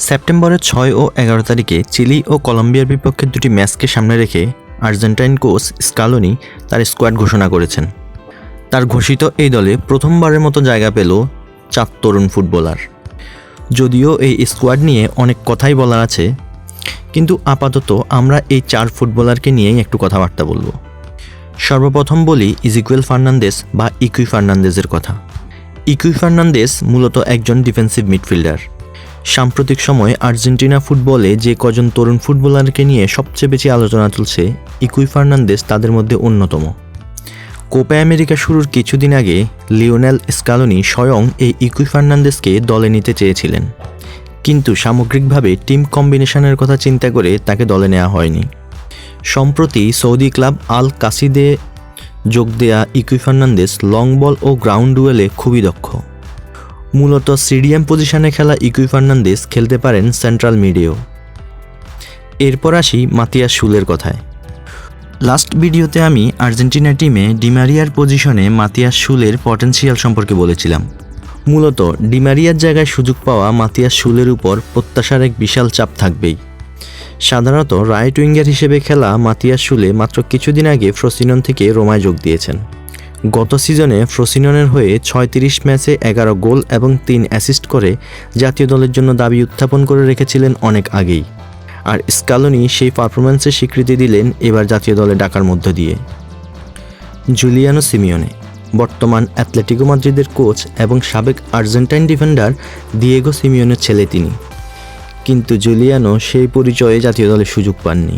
সেপ্টেম্বরের 6 ও 11 তারিখে চিলি ও কলম্বিয়ার বিপক্ষে দুটি ম্যাচকে সামনে রেখে আর্জেন্টাইন কোচ স্কালোনি তার স্কোয়াড ঘোষণা করেছেন। তার ঘোষিত এই দলে প্রথমবারের মতো জায়গা পেল 4 তরুণ ফুটবলার। যদিও এই স্কোয়াড নিয়ে অনেক কথাই বলার আছে, কিন্তু আপাতত আমরা এই 4 ফুটবলারকে নিয়েই একটু কথাবার্তা বলবো। সর্বপ্রথম বলি ইজিকুয়েল ফার্নান্দেস বা ইকুই ফার্নান্দেজের কথা। ইকুই ফার্নান্দেস মূলত একজন ডিফেন্সিভ মিডফিল্ডার। সাম্প্রতিক সময়ে আর্জেন্টিনা ফুটবলে যে কজন তরুণ ফুটবলারকে নিয়ে সবচেয়ে বেশি আলোচনা চলছে, ইকুই ফার্নান্দেস তাদের মধ্যে অন্যতম। কোপা আমেরিকা শুরুর কিছুদিন আগে লিওনেল স্কালোনি স্বয়ং এই ইকুই ফার্নান্দেসকে দলে নিতে চেয়েছিলেন, কিন্তু সামগ্রিকভাবে টিম কম্বিনেশনের কথা চিন্তা করে তাকে দলে নেওয়া হয়নি। সম্প্রতি সৌদি ক্লাব আল কাসিদে যোগ দেয়া ইকুই ফার্নান্দেস লং বল ও গ্রাউন্ড ডুয়েলে খুবই দক্ষ। মূলত সিডিএম পজিশনে খেলা ইকুই ফার্নান্দেস খেলতে পারেন সেন্ট্রাল মিডেও। এরপর আসি মাতিয়াস শুলের কথায়। লাস্ট ভিডিওতে আমি আর্জেন্টিনা টিমে ডিমারিয়ার পজিশনে মাতিয়াস শুলের পটেনশিয়াল সম্পর্কে বলেছিলাম। মূলত ডিমারিয়ার জায়গায় সুযোগ পাওয়া মাতিয়াস শুলের উপর প্রত্যাশার এক বিশাল চাপ থাকবেই। সাধারণত রাইট উইঙ্গার হিসেবে খেলা মাতিয়াস শুলে মাত্র কিছুদিন আগে ফ্রোসিনন থেকে রোমায় যোগ দিয়েছেন। গত সিজনে ফ্রোসিননের হয়ে 36 ম্যাচে 11 গোল এবং 3 অ্যাসিস্ট করে জাতীয় দলের জন্য দাবি উত্থাপন করে রেখেছিলেন অনেক আগেই। আর স্কালোনি সেই পারফরম্যান্সের স্বীকৃতি দিলেন এবার জাতীয় দলে ডাকার মধ্য দিয়ে। জুলিয়ানো সিমিওনে বর্তমান অ্যাথলেটিকো মাদ্রিদের কোচ এবং সাবেক আর্জেন্টাইন ডিফেন্ডার দিয়েগো সিমিওনের ছেলে তিনি, কিন্তু জুলিয়ানো সেই পরিচয়ে জাতীয় দলে সুযোগ পাননি।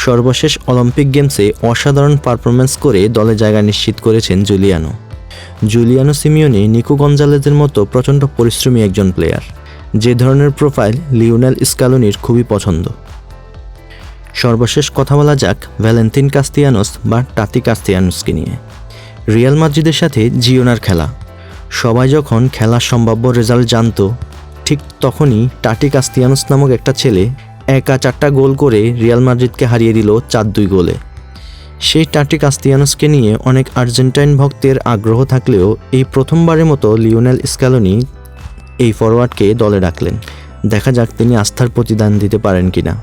সর্বশেষ অলিম্পিক গেমসে অসাধারণ পারফরম্যান্স করে দলে জায়গা নিশ্চিত করেছেন জুলিয়ানো সিমিওনে নিকো গঞ্জালেজের মতো প্রচণ্ড পরিশ্রমী একজন প্লেয়ার, যে ধরনের প্রোফাইল লিওনেল স্কালোনির খুবই পছন্দ। সর্বশেষ কথা বলা যাক ভ্যালেন্তিন কাস্তিয়ানোস বা টাতি কাস্তিয়ানোসকে নিয়ে। রিয়াল মাদ্রিদের সাথে জিওনার খেলা, সবাই যখন খেলার সম্ভাব্য রেজাল্ট জানত, ঠিক তখনই টাটি কাস্তিয়ানোস নামক একটা ছেলে একা 4টা গোল করে রিয়াল মাদ্রিদকে হারিয়ে দিল 4-2 গোলে। সেই টাটি কাস্তিয়ানোসকে নিয়ে অনেক আর্জেন্টাইন ভক্তের আগ্রহ থাকলেও এই প্রথমবারের মতো লিওনেল স্কালোনি এই ফরওয়ার্ডকে দলে রাখলেন। দেখা যাক তিনি আস্থার প্রতিদান দিতে পারেন কিনা।